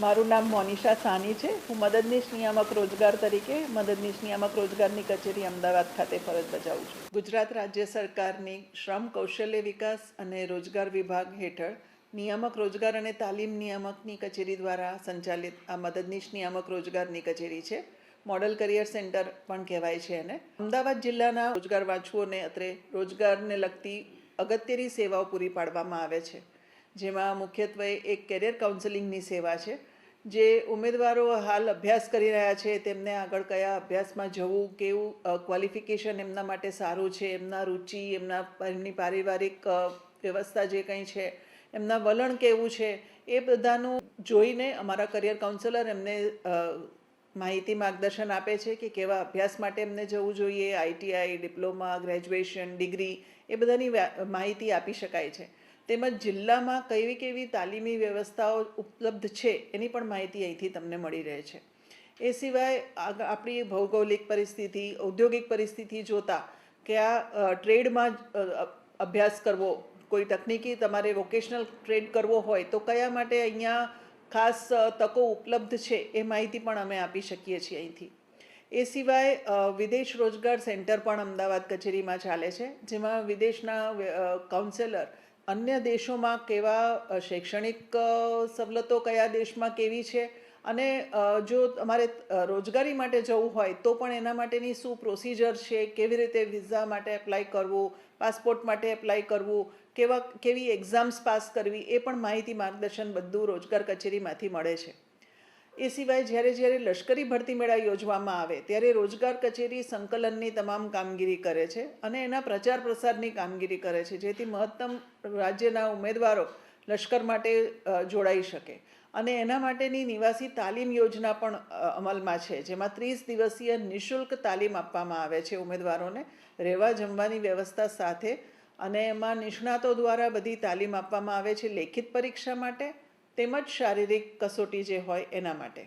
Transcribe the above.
મારું નામ મોનિશા સાની છે। હું મદદનીશ નિયામક રોજગાર તરીકે મદદનીશ નિયામક રોજગારની કચેરી અમદાવાદ ખાતે ફરજ બજાવું છું। ગુજરાત રાજ્ય સરકારની શ્રમ કૌશલ્ય વિકાસ અને રોજગાર વિભાગ હેઠળ નિયામક રોજગાર અને તાલીમ નિયામકની કચેરી દ્વારા સંચાલિત આ મદદનીશ નિયામક રોજગારની કચેરી છે। મોડલ કરિયર સેન્ટર પણ કહેવાય છે અને અમદાવાદ જિલ્લાના રોજગાર વાંચુઓને અત્રે રોજગારને લગતી અગત્યની સેવાઓ પૂરી પાડવામાં આવે છે, જેમાં મુખ્યત્વે એક કેરિયર કાઉન્સેલિંગની સેવા છે, જે ઉમેદવારો હાલ અભ્યાસ કરી રહ્યા છે તેમને આગળ કયા અભ્યાસમાં જવું, કેવું ક્વોલિફિકેશન એમના માટે સારું છે, એમના રુચિ, એમની પારિવારિક વ્યવસ્થા જે કંઈ છે, એમના વલણ કેવું છે, એ બધાનું જોઈને અમારા કરિયર કાઉન્સેલર એમને માહિતી માર્ગદર્શન આપે છે કે કેવા અભ્યાસ માટે એમને જવું જોઈએ, આઈટીઆઈ, ડિપ્લોમા, ગ્રેજ્યુએશન, ડિગ્રી એ બધાની માહિતી આપી શકાય છે। તેમજ જિલ્લામાં કેવી કેવી તાલીમી વ્યવસ્થાઓ ઉપલબ્ધ છે એની પણ માહિતી અહીંથી તમને મળી રહે છે। એ સિવાય આપણી ભૌગોલિક પરિસ્થિતિ, ઔદ્યોગિક પરિસ્થિતિ જોતાં કે આ ટ્રેડમાં અભ્યાસ કરવો, કોઈ તકનિકી તમારે વોકેશનલ ટ્રેડ કરવો હોય તો કયા માટે અહીંયા ખાસ તકો ઉપલબ્ધ છે એ માહિતી પણ અમે આપી શકીએ છીએ અહીંથી। એ સિવાય વિદેશ રોજગાર સેન્ટર પણ અમદાવાદ કચેરીમાં ચાલે છે, જેમાં વિદેશના કાઉન્સેલર અન્ય દેશોમાં કેવા શૈક્ષણિક સવલતો કયા દેશમાં કેવી છે અને જો તમારે રોજગારી માટે જવું હોય તો પણ એના માટેની શું પ્રોસિજર છે, કેવી રીતે વિઝા માટે એપ્લાય કરવું, પાસપોર્ટ માટે એપ્લાય કરવું, કેવી એક્ઝામ્સ પાસ કરવી, એ પણ માહિતી માર્ગદર્શન બધું રોજગાર કચેરીમાંથી મળે છે। એ સિવાય જ્યારે લશ્કરી ભરતી મેળા યોજવામાં આવે ત્યારે રોજગાર કચેરી સંકલનની તમામ કામગીરી કરે છે અને એના પ્રચાર પ્રસારની કામગીરી કરે છે, જેથી મહત્તમ રાજ્યના ઉમેદવારો લશ્કર માટે જોડાઈ શકે। અને એના માટેની નિવાસી તાલીમ યોજના પણ અમલમાં છે, જેમાં 30 દિવસીય નિઃશુલ્ક તાલીમ આપવામાં આવે છે ઉમેદવારોને રહેવા જમવાની વ્યવસ્થા સાથે, અને એમાં નિષ્ણાતો દ્વારા બધી તાલીમ આપવામાં આવે છે લેખિત પરીક્ષા માટે તેમજ શારીરિક કસોટી જે હોય એના માટે।